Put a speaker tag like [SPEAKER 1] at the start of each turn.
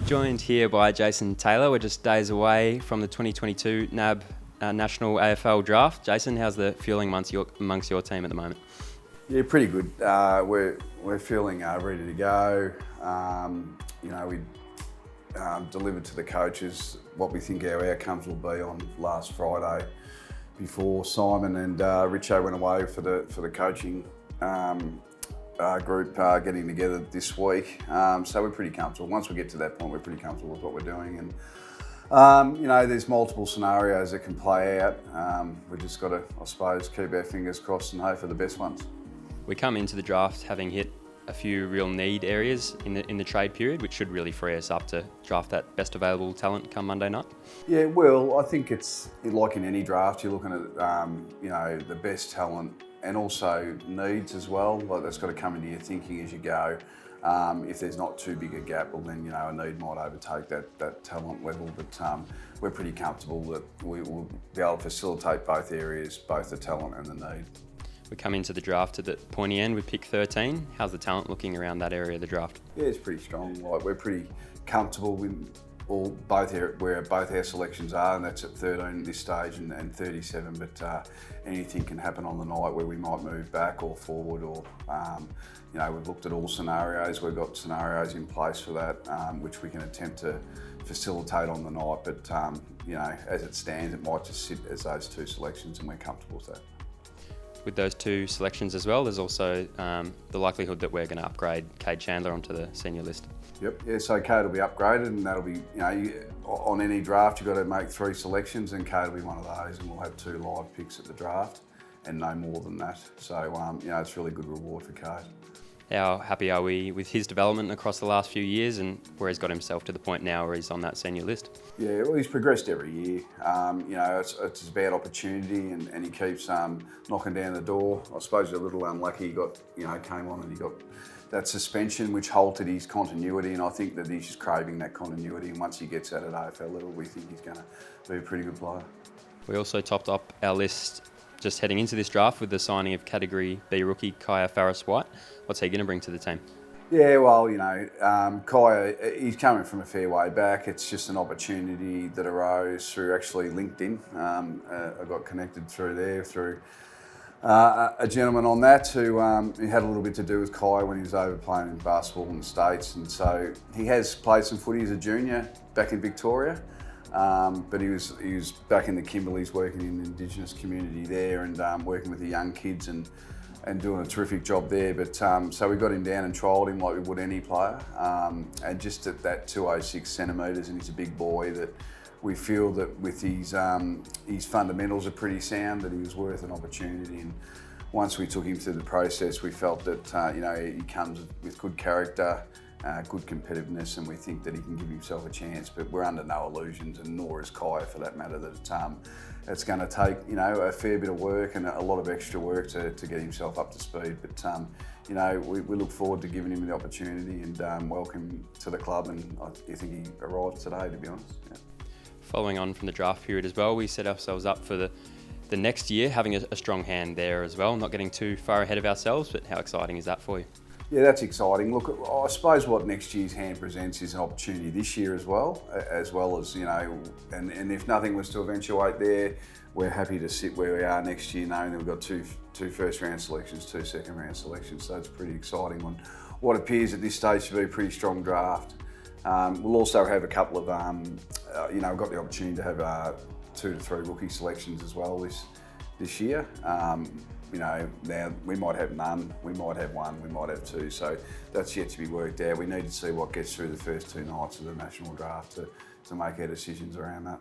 [SPEAKER 1] Joined here by Jason Taylor. We're just days away from the 2022 NAB National AFL Draft. Jason, how's the feeling amongst your team at the moment?
[SPEAKER 2] Yeah, pretty good. We're feeling ready to go. We delivered to the coaches what we think our outcomes will be on last Friday, before Simon and Richo went away for the coaching group getting together this week. So we're pretty comfortable. Once we get to that point, we're pretty comfortable with what we're doing. And there's multiple scenarios that can play out. We've just got to, I suppose, keep our fingers crossed and hope for the best ones.
[SPEAKER 1] We come into the draft having hit a few real need areas in the trade period, which should really free us up to draft that best available talent come Monday night.
[SPEAKER 2] Yeah, well, I think it's like in any draft, you're looking at the best talent and also needs as well. Like that's got to come into your thinking as you go. If there's not too big a gap, well then a need might overtake that talent level. But we're pretty comfortable that we will be able to facilitate both areas, both the talent and the need.
[SPEAKER 1] We come into the draft at the pointy end with pick 13. How's the talent looking around that area of the draft?
[SPEAKER 2] Yeah, it's pretty strong. Like we're pretty comfortable with where both our selections are, and that's at 13 at this stage and 37. But anything can happen on the night where we might move back or forward, or we've looked at all scenarios. We've got scenarios in place for that, which we can attempt to facilitate on the night. But as it stands, it might just sit as those two selections, and we're comfortable with that.
[SPEAKER 1] With those two selections as well, there's also the likelihood that we're going to upgrade Cade Chandler onto the senior list.
[SPEAKER 2] Yep, yeah, so Cade will be upgraded, and that'll be, on any draft, you've got to make 3 selections, and Cade will be one of those, and we'll have 2 live picks at the draft, and no more than that. So, it's a really good reward for Cade.
[SPEAKER 1] How happy are we with his development across the last few years and where he's got himself to the point now where he's on that senior list?
[SPEAKER 2] Yeah, well, he's progressed every year. It's about opportunity, and he keeps knocking down the door. I suppose he's a little unlucky. He came on and he got that suspension, which halted his continuity, and I think that he's just craving that continuity. And once he gets that at AFL level, we think he's going to be a pretty good player. We
[SPEAKER 1] also topped up our list just heading into this draft with the signing of Category B rookie Kaya Farris-White. What's he going to bring to the team?
[SPEAKER 2] Yeah, well, Kaya, he's coming from a fair way back. It's just an opportunity that arose through actually LinkedIn. I got connected through a gentleman on that who had a little bit to do with Kaya when he was over playing basketball in the States. And so he has played some footy as a junior back in Victoria. But he was back in the Kimberleys working in the Indigenous community there and working with the young kids and doing a terrific job there. But so we got him down and trialled him like we would any player. And just at that 206 centimetres, and he's a big boy, that we feel that with his fundamentals are pretty sound, that he was worth an opportunity. And once we took him through the process, we felt that he comes with good character, good competitiveness, and we think that he can give himself a chance. But we're under no illusions, and nor is Kaya for that matter, that it's going to take a fair bit of work and a lot of extra work to get himself up to speed. But we look forward to giving him the opportunity and welcome him to the club. And I think he arrived today, to be honest. Yeah.
[SPEAKER 1] Following on from the draft period as well, we set ourselves up for the next year, having a strong hand there as well, not getting too far ahead of ourselves. But how exciting is that for you?
[SPEAKER 2] Yeah, that's exciting. Look, I suppose what next year's hand presents is an opportunity this year as well as and if nothing was to eventuate there, we're happy to sit where we are next year, knowing that we've got two first-round selections, 2 second-round selections, so it's pretty exciting on what appears at this stage to be a pretty strong draft. We'll also have a couple of, we've got the opportunity to have 2 to 3 rookie selections as well this year. Now we might have none, we might have 1, we might have 2, so that's yet to be worked out. We need to see what gets through the first 2 nights of the national draft to make our decisions around that.